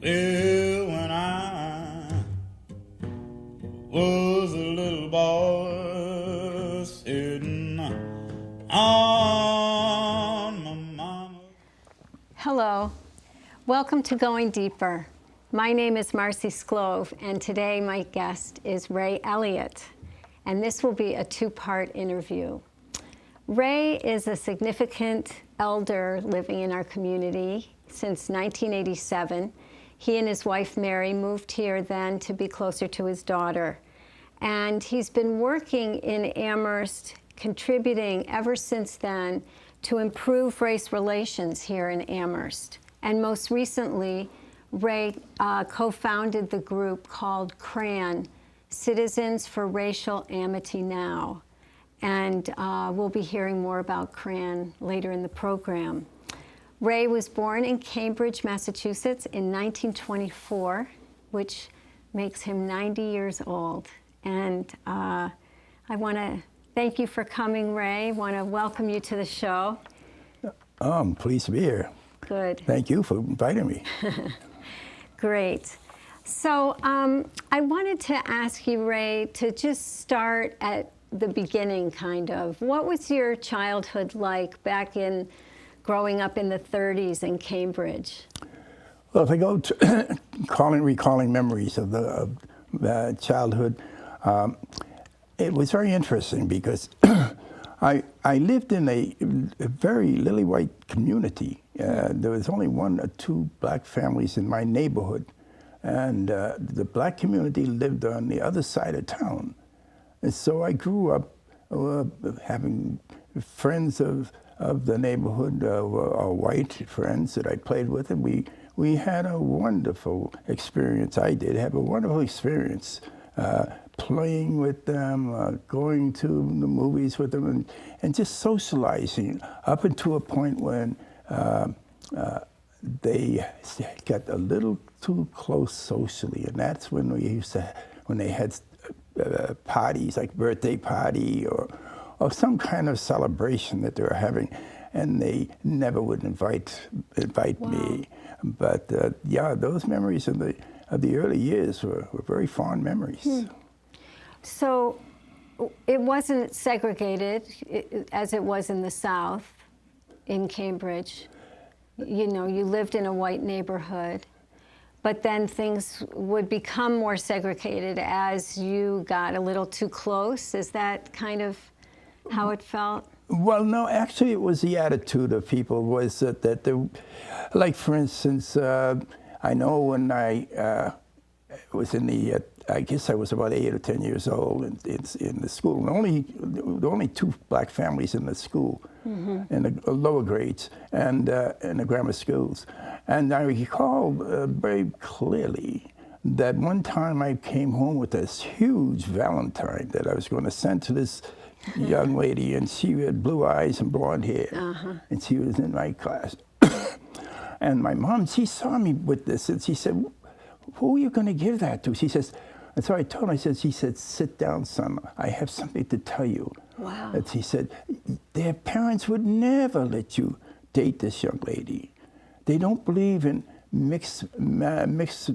Well, when I was a little boy sitting on my mama. Hello, welcome to Going Deeper. My name is Marcie Sclove, and today my guest is Ray Elliott, and this will be a two-part interview. Ray is a significant elder living in our community since 1987. He and his wife Mary moved here then to be closer to his daughter. And he's been working in Amherst, contributing ever since then to improve race relations here in Amherst. And most recently, Ray co-founded the group called CRAN, Citizens for Racial Amity Now. And we'll be hearing more about CRAN later in the program. Ray was born in Cambridge, Massachusetts in 1924, which makes him 90 years old. And I want to thank you for coming, Ray. I want to welcome you to the show. I'm pleased to be here. Good. Thank you for inviting me. Great. So I wanted to ask you, Ray, to just start at the beginning, kind of. What was your childhood like back in growing up in the 30s in Cambridge? Well, if I go to recalling memories of the childhood, it was very interesting because I lived in a very lily-white community. There was only one or two black families in my neighborhood, and the black community lived on the other side of town. And so I grew up having friends of the neighborhood, our white friends that I played with, and we had a wonderful experience. I did have a wonderful experience playing with them, going to the movies with them, and just socializing up until a point when they got a little too close socially, and that's when when they had parties, like birthday party or some kind of celebration that they were having, and they never would invite Wow. me. But yeah, those memories of the early years were very fond memories. So it wasn't segregated as it was in the South, in Cambridge. You know, you lived in a white neighborhood, but then things would become more segregated as you got a little too close. Is that kind of how it felt? Well, no, actually it was the attitude of people was that they, like for instance, I know when I was in the, I guess I was about 8 or 10 years old in the school. There were only two black families in the school, in the lower grades and in the grammar schools. And I recall very clearly that one time I came home with this huge Valentine that I was going to send to this young lady, and she had blue eyes and blonde hair, and she was in my class. And my mom, she saw me with this, and she said, "Who are you going to give that to?" She says, and so I told her, she said, "Sit down, son, I have something to tell you." Wow. And she said, "Their parents would never let you date this young lady. They don't believe in mixed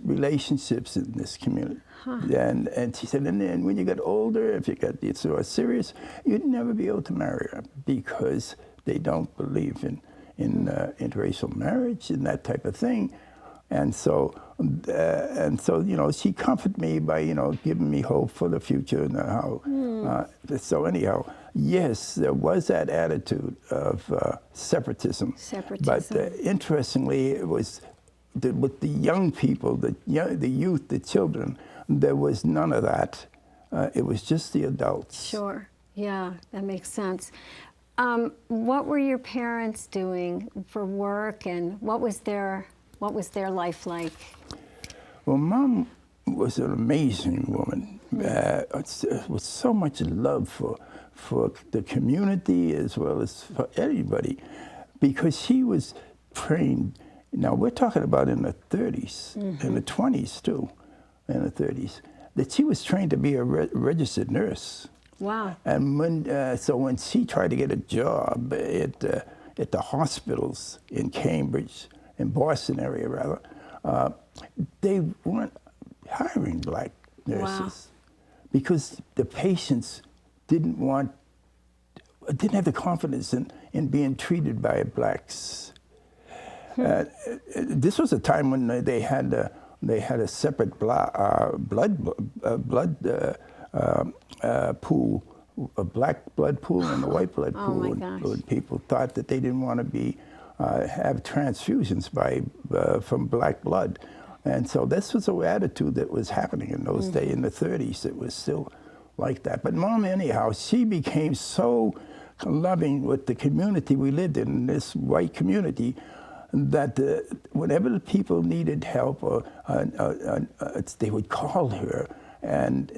relationships in this community." And she said, and then when you get older, if you get so serious, you'd never be able to marry her because they don't believe in interracial marriage and that type of thing. And so you know, she comforted me by, you know, giving me hope for the future and how. So anyhow, yes, there was that attitude of separatism. But interestingly, it was with the young people, the youth, the children, there was none of that. It was just the adults. Sure. Yeah, that makes sense. What were your parents doing for work, and what was their life like? Well, Mom was an amazing woman with so much love for the community as well as for anybody, because she was trained. Now we're talking about in the 30s, in the 20s too, in the 30s, that she was trained to be a registered nurse. Wow. And when she tried to get a job at the hospitals in Cambridge, in Boston area rather, they weren't hiring black nurses because the patients didn't have the confidence in being treated by blacks. This was a time when they had a separate blood pool, a black blood pool and a white blood Oh pool. my And gosh. people thought that they didn't want to have transfusions from black blood. And so this was an attitude that was happening in those days, in the 30s. It was still like that. But Mom, anyhow, she became so loving with the community we lived in, this white community, that whenever the people needed help, they would call her, and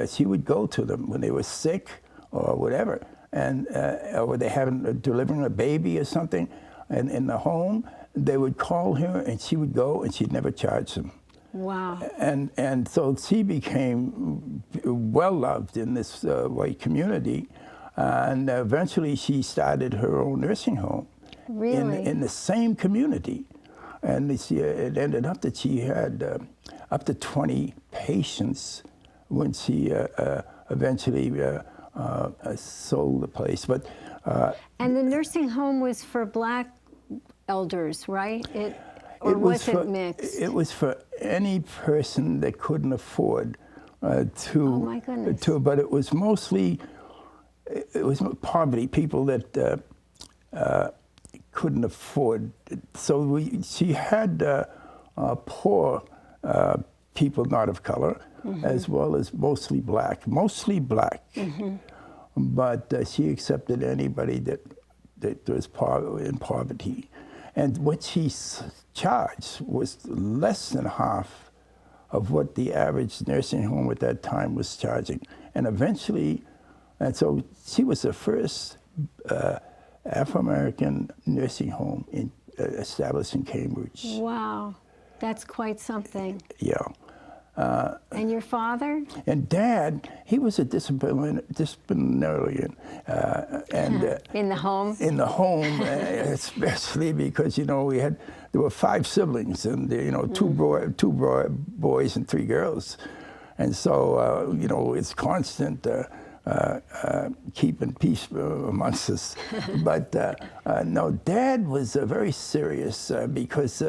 she would go to them when they were sick or whatever, and or they having delivering a baby or something, and in the home, they would call her, and she would go, and she'd never charge them. Wow. And so she became well loved in this white community, and eventually she started her own nursing home. Really? In the same community. And it ended up that she had up to 20 patients when she eventually sold the place. But And the nursing home was for black elders, right? Or was it mixed? It was for any person that couldn't afford to. Oh my goodness. But it was mostly poverty, people that couldn't afford it. So she had poor people not of color, as well as mostly black. But she accepted anybody that was in poverty. And what she charged was less than half of what the average nursing home at that time was charging. And eventually, and so she was the first Afro-American nursing home established in Cambridge. Wow, that's quite something. Yeah. And your father? And Dad, he was a disciplinarian, and In the home? in the home, especially because there were 5 siblings, and two boys and 3 girls, and so it's constant keeping peace amongst us. But no, Dad was very serious because,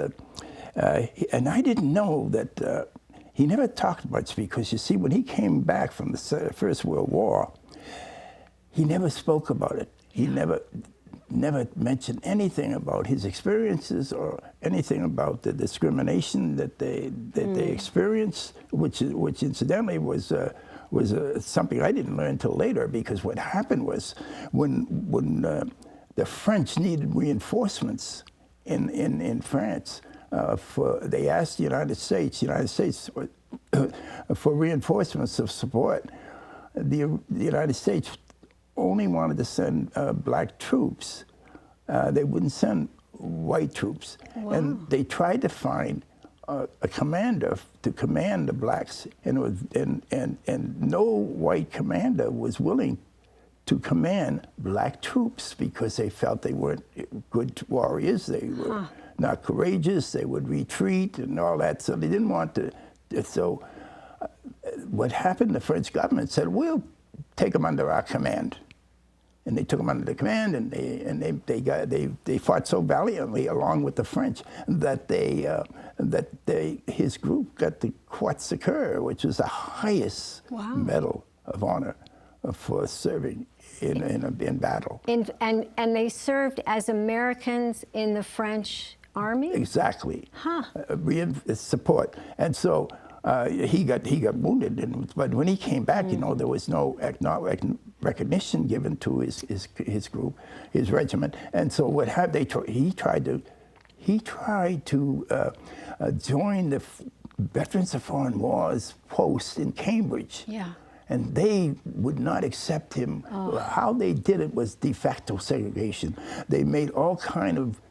and I didn't know that. He never talked much because, you see, when he came back from the First World War, he never spoke about it. He never mentioned anything about his experiences or anything about the discrimination that they experienced, which incidentally was something I didn't learn until later, because what happened was when the French needed reinforcements in France. They asked the United States for reinforcements of support. The United States only wanted to send black troops. They wouldn't send white troops. Wow. And they tried to find a commander to command the blacks, and no white commander was willing to command black troops because they felt they weren't good warriors. They were not courageous. They would retreat and all that. So they didn't want to. So what happened? The French government said, "We'll take them under our command," and they took them under the command, and they fought so valiantly along with the French that his group got the Croix de Coeur, which was the highest medal of honor for serving in battle. And they served as Americans in the French army? Exactly. Support. And so he got wounded, but when he came back, there was no recognition given to his group, his regiment. And so what happened? He tried to join the Veterans of Foreign Wars post in Cambridge. Yeah. And they would not accept him. How they did it was de facto segregation. They made all kind of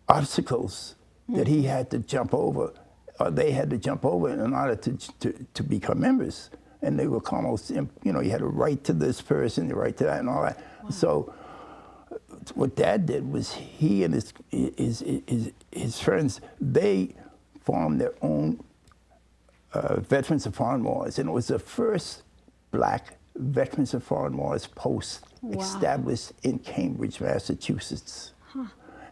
obstacles that he had to jump over, or they had to jump over in order to become members. And they were almost, you had a right to this person, the right to that, and all that. Wow. So what Dad did was he and his friends, they formed their own Veterans of Foreign Wars, and it was the first black Veterans of Foreign Wars post established in Cambridge, Massachusetts.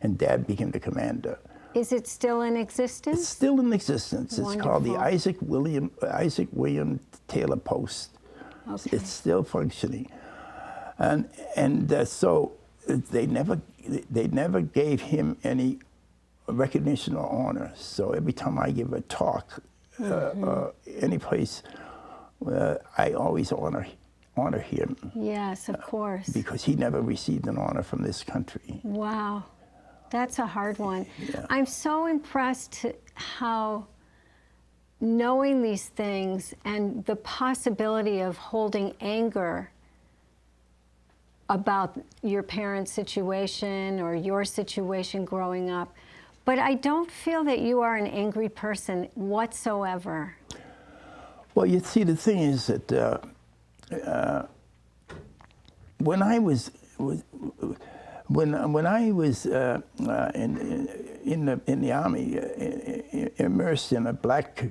And Dad became the commander. Is it still in existence? It's still in existence. It's called the Isaac William Taylor Post. Okay. It's still functioning, and so they never gave him any recognition or honor. So every time I give a talk, any place, I always honor him. Yes, of course. Because he never received an honor from this country. Wow, that's a hard one. Yeah. I'm so impressed how knowing these things and the possibility of holding anger about your parents' situation or your situation growing up, but I don't feel that you are an angry person whatsoever. Well, you see, the thing is that when I was in the Army, immersed in a black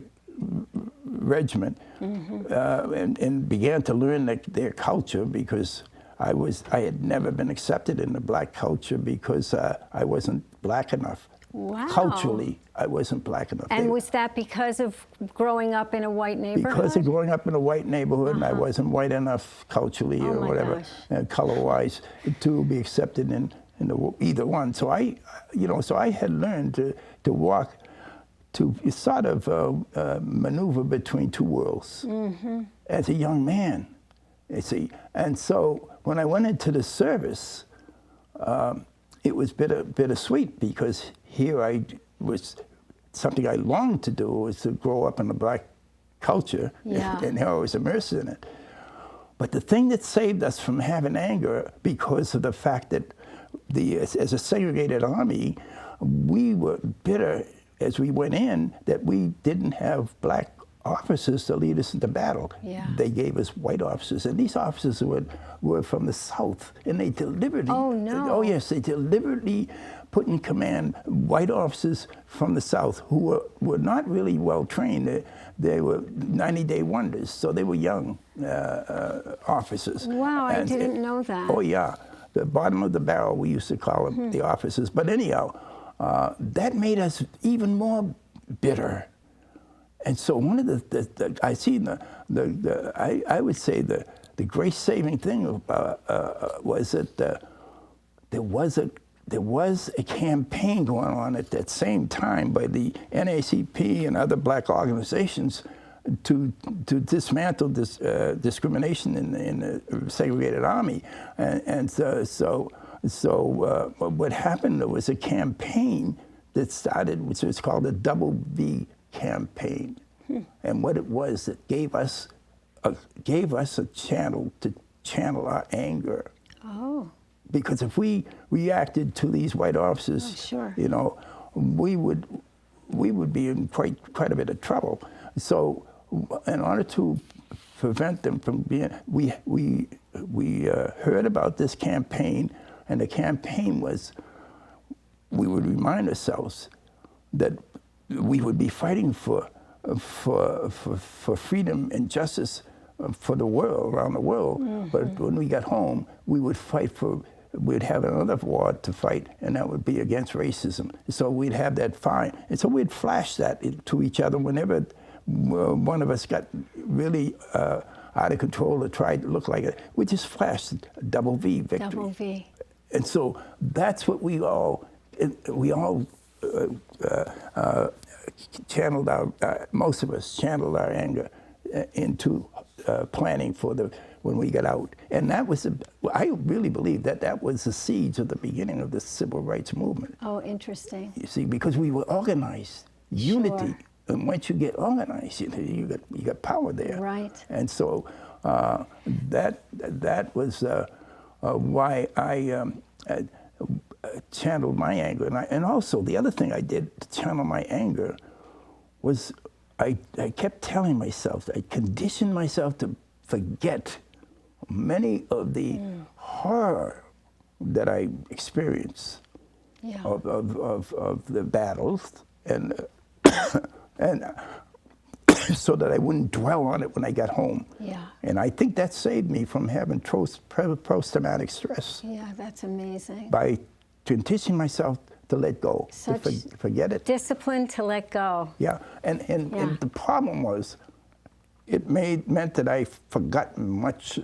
regiment, and began to learn their culture, because I had never been accepted in the black culture because I wasn't black enough. Wow. Culturally, I wasn't black enough. And was that because of growing up in a white neighborhood? Because of growing up in a white neighborhood, and I wasn't white enough culturally or whatever, color-wise, to be accepted in either one. So I had learned to walk, to sort of maneuver between two worlds as a young man, you see. And so when I went into the service, it was bittersweet, because here something I longed to do was to grow up in a black culture, and here I was immersed in it. But the thing that saved us from having anger, because of the fact that as a segregated army, we were bitter as we went in that we didn't have black officers to lead us into battle. Yeah. They gave us white officers, and these officers were from the South, and they deliberately, oh yes, they deliberately put in command white officers from the South who were not really well trained. They were 90-day wonders, so they were young officers. Wow, I didn't know that. Oh yeah, the bottom of the barrel, we used to call them, the officers. But anyhow, that made us even more bitter. And so one of I would say the great saving thing was that there was a campaign going on at that same time by the NAACP and other black organizations to dismantle this discrimination in the segregated army. And so what happened, there was a campaign that started, which was called the Double V campaign. And what it was, it gave us a channel to channel our anger. Oh. Because if we reacted to these white officers, we would be in quite a bit of trouble. So in order to prevent them from being, we heard about this campaign, and the campaign was, we would remind ourselves that we would be fighting for freedom and justice for the world, around the world. But when we got home, we'd have another war to fight, and that would be against racism. So we'd have that fight. And so we'd flash that to each other whenever one of us got really out of control or tried to look like it. We just flashed Double V, victory. Double V. And so that's what we all channeled most of us channeled our anger into planning for when we got out. And that was, I really believe that was the seeds of the beginning of the civil rights movement. Oh, interesting. You see, because we were organized, unity. Sure. And once you get organized, you got power there. Right. And so that was why I channeled my anger. And also, the other thing I did to channel my anger was I kept telling myself, I conditioned myself to forget many of the horror that I experienced of the battles and and so that I wouldn't dwell on it when I got home. Yeah. And I think that saved me from having post-traumatic stress Yeah, that's amazing. by teaching myself to let go, Such to forget it. discipline to let go. Yeah, and the problem was, it meant that I forgotten much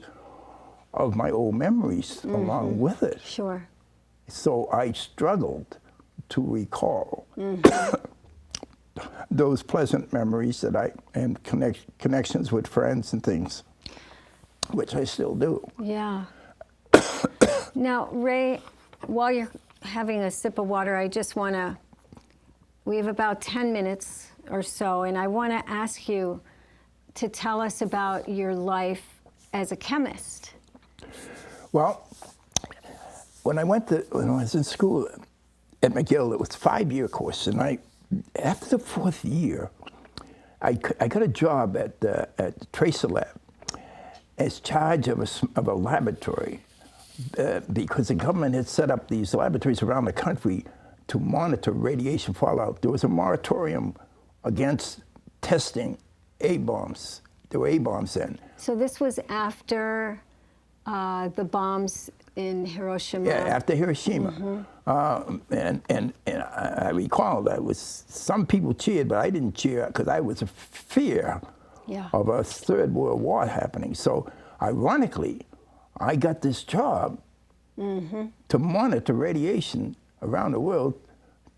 of my old memories along with it. Sure. So I struggled to recall those pleasant memories and connections with friends and things, which I still do. Yeah. Now, Ray, while you're having a sip of water, I just want to, we have about 10 minutes or so, and I want to ask you to tell us about your life as a chemist. Well, when I was in school at McGill, it was a 5-year course, and after the 4th year, I got a job at the Tracer Lab as charge of a laboratory, because the government had set up these laboratories around the country to monitor radiation fallout. There was a moratorium against testing A-bombs. There were A-bombs then. So this was after the bombs in Hiroshima. Yeah, after Hiroshima. And I recall that some people cheered, but I didn't cheer because I was a fear of a Third World War happening. So ironically, I got this job to monitor radiation around the world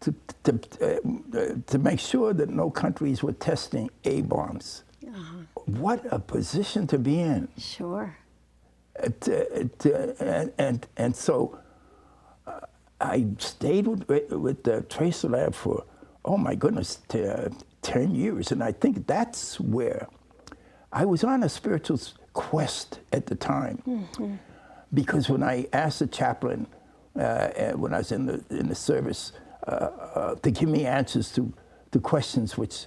to make sure that no countries were testing A-bombs. What a position to be in. Sure. And so I stayed with the Tracer Lab for, oh my goodness, 10 years. And I think that's where I was on a spiritual quest at the time. Because when I asked the chaplain, when I was in the service, to give me answers to questions which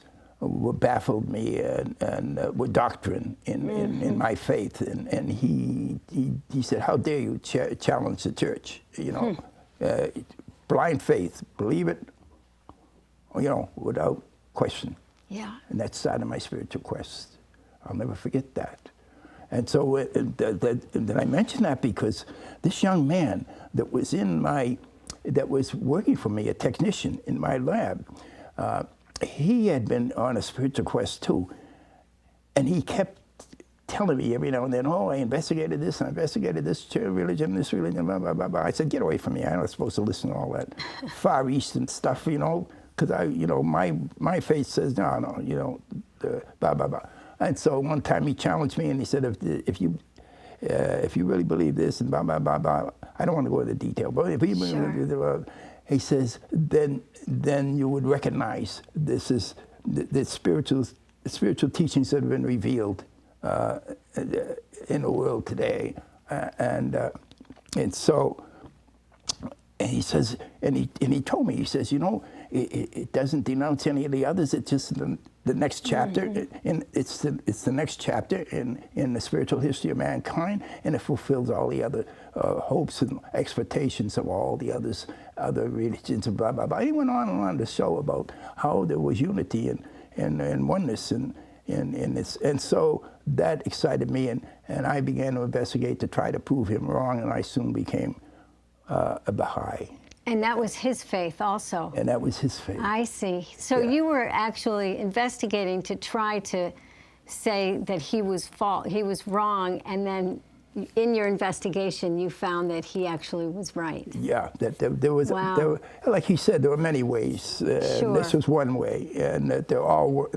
baffled me and were doctrine in my faith, and he said, "How dare you challenge the church? You know, blind faith, believe it, without question." Yeah. And that started my spiritual quest. I'll never forget that. And so did I mention that because this young man that was working for me, a technician in my lab, he had been on a spiritual quest too. And he kept telling me every now and then, "Oh, I investigated this, and I investigated this religion, blah, blah, blah, blah." I said, "Get away from me. I'm not supposed to listen to all that Far Eastern stuff, because my faith says, no, blah, blah, blah." And so one time he challenged me and he said, if you really believe this and blah, blah, blah, blah, I don't want to go into detail, but if you believe, he says, then you would recognize this is the spiritual teachings that have been revealed in the world today. And so, and he says, and he told me, he says, it doesn't denounce any of the others. It's just the next chapter, and it's the next chapter in the spiritual history of mankind, and it fulfills all the other hopes and expectations of all the other religions and blah blah blah. He went on and on to show about how there was unity and oneness in this, and so that excited me, and I began to investigate to try to prove him wrong, and I soon became a Baha'i. And that was his faith also. And that was his faith. I see. So you were actually investigating to try to say that he was wrong, and then in your investigation you found that he actually was right. Yeah, that there was, wow. Like he said, there were many ways. Sure. This was one way, and that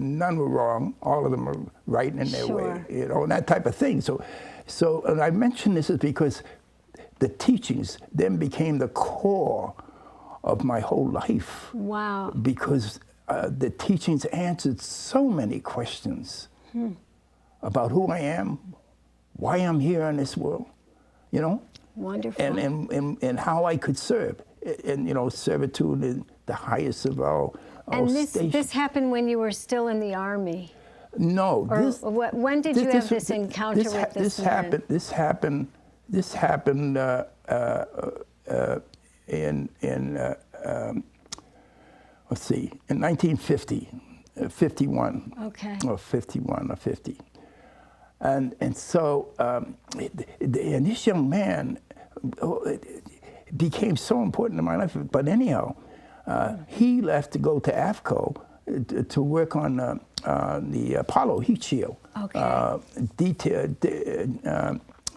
none were wrong. All of them were right in their way, and that type of thing. So, and I mention this is because the teachings then became the core of my whole life. Wow. Because the teachings answered so many questions about who I am, why I'm here in this world, Wonderful. and how I could serve, and servitude in the highest of all and stations. this happened when you were still in the Army. No. Or when did you have this encounter with this man? This happened in 1950. 51. Okay. Or 51 or 50. And so, and this young man became so important in my life. But anyhow, he left to go to AFCO to work on the Apollo heat shield. Okay.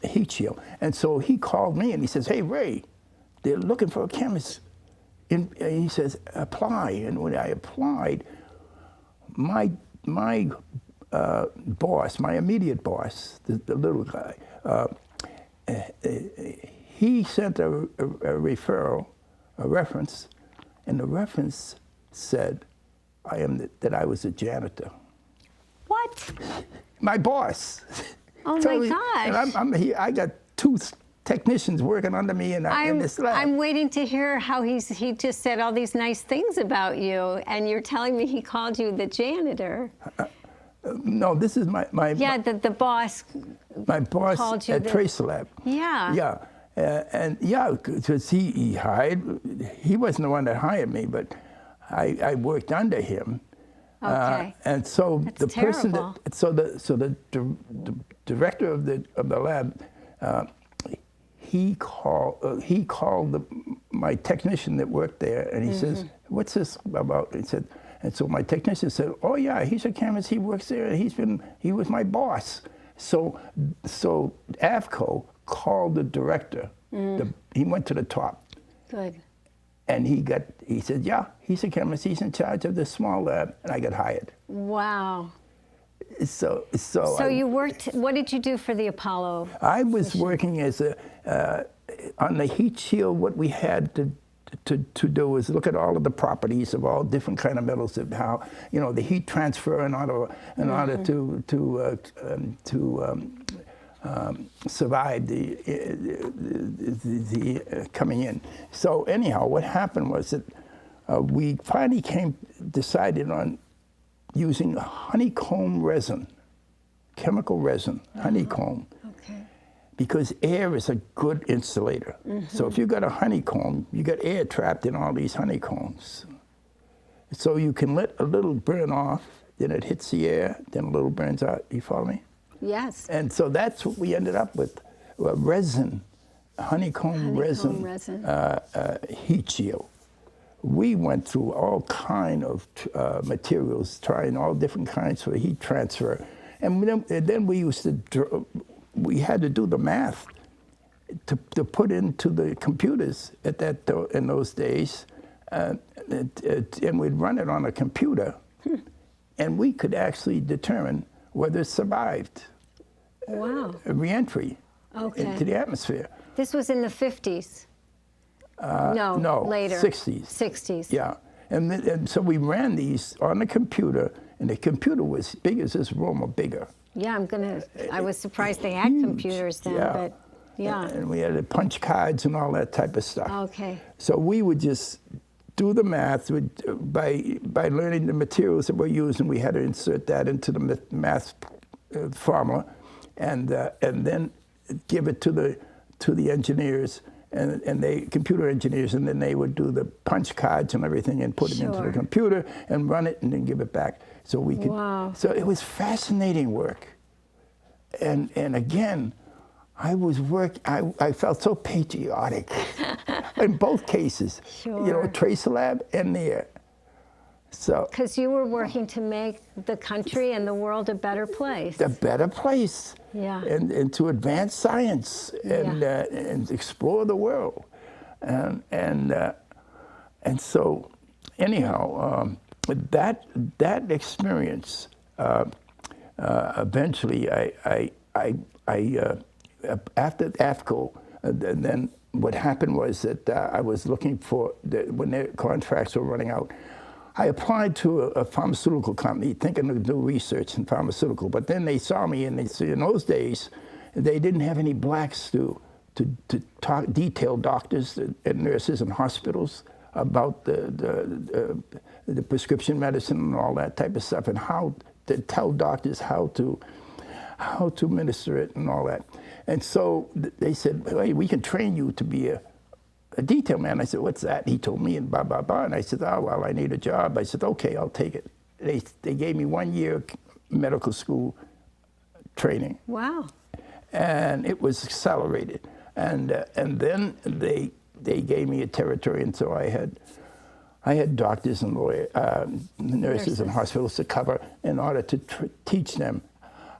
Heat shield. And so he called me and he says, "Hey, Ray, they're looking for a chemist." And he says, "Apply." And when I applied, my boss, my immediate boss, the little guy, he sent a referral, a reference, and the reference said that I was a janitor. What? My boss. Oh So my he- gosh. And I'm here. I got two technicians working under me in this lab. I'm waiting to hear how he just said all these nice things about you, and you're telling me he called you the janitor. No, this is my Yeah, the boss. my boss called you at the- Trace Lab. Yeah. Yeah, and yeah, because he hired. He wasn't the one that hired me, but I worked under him. Okay. And so That's the person terrible. that the director of the lab, he called my technician that worked there, and he says, "What's this about?" He said, and so my technician said, "Oh yeah, he's a chemist. He works there. He was my boss." So AFCO called the director. He went to the top. Good. And he said, "Yeah, he's a chemist. He's in charge of this small lab," and I got hired. Wow. So You worked. What did you do for the Apollo? I was working as on the heat shield. What we had to do is look at all of the properties of all different kind of metals, of how the heat transfer in order to survive the coming in. So anyhow, what happened was that we finally decided on using honeycomb resin, chemical resin, honeycomb, Okay. because air is a good insulator. So if you got a honeycomb, you got air trapped in all these honeycombs. So you can let a little burn off, then it hits the air, then a little burns out. You follow me? Yes. And so that's what we ended up with, resin, honeycomb resin. Heat shield. We went through all kind of materials, trying all different kinds for heat transfer. And then we we had to do the math to put into the computers in those days. And we'd run it on a computer, and we could actually determine whether it survived Wow. a reentry Okay. into the atmosphere. This was in the 50s. No, later. 60s. 60s. Yeah, and so we ran these on the computer, and the computer was big as this room or bigger. Yeah, I was surprised they had Huge. computers then, Yeah. but yeah. And we had to punch cards and all that type of stuff. Okay. So we would just do the math by learning the materials that we're using. We had to insert that into the math formula, and then give it to the engineers and they computer engineers, and then they would do the punch cards and everything and put it into the Sure. computer and run it and then give it back. So we could. Wow. So it was fascinating work, and again, I felt so patriotic in both cases. Sure. Trace Lab and there. So Because you were working to make the country and the world a better place. a better place. Yeah. And to advance science and explore the world, and so anyhow, that experience eventually after AFCO, then what happened was that I was looking for when their contracts were running out. I applied to a pharmaceutical company thinking to do research in pharmaceutical, but then they saw me and they said in those days they didn't have any blacks to detail doctors and nurses in hospitals about the prescription medicine and all that type of stuff, and how to tell doctors how to administer it and all that. And so they said, "Hey, we can train you to be a detail man." I said, "What's that?" He told me, and blah, blah, blah. And I said, "Oh, well, I need a job." I said, "Okay, I'll take it." they gave me 1 year medical school training, Wow. and it was accelerated. And then they gave me a territory, and so I had doctors and lawyers, nurses and hospitals to cover in order to teach them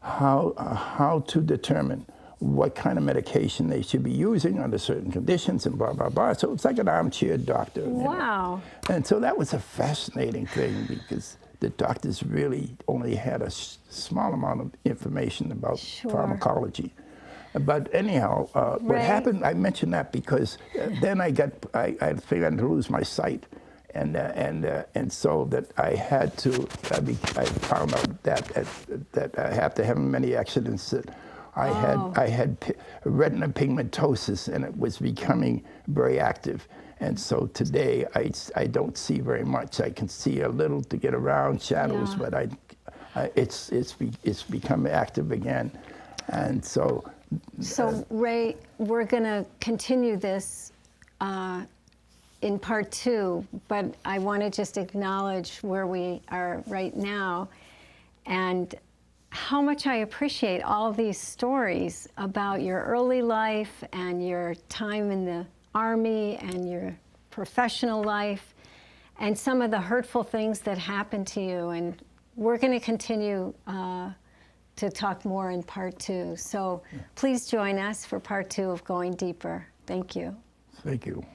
how to determine what kind of medication they should be using under certain conditions and blah, blah, blah. So it's like an armchair doctor. You know? Wow. And so that was a fascinating thing because the doctors really only had a small amount of information about pharmacology. But anyhow, what happened, I mentioned that because then I began to lose my sight. And so that I had to, I found out that I after having many accidents that I had retina pigmentosis, and it was becoming very active. And so today I don't see very much. I can see a little to get around shadows, but it's become active again. And so. So Ray, we're going to continue this in part 2, but I want to just acknowledge where we are right now and how much I appreciate all these stories about your early life and your time in the Army and your professional life and some of the hurtful things that happened to you. And we're going to continue to talk more in part 2. So please join us for part 2 of Going Deeper. Thank you. Thank you.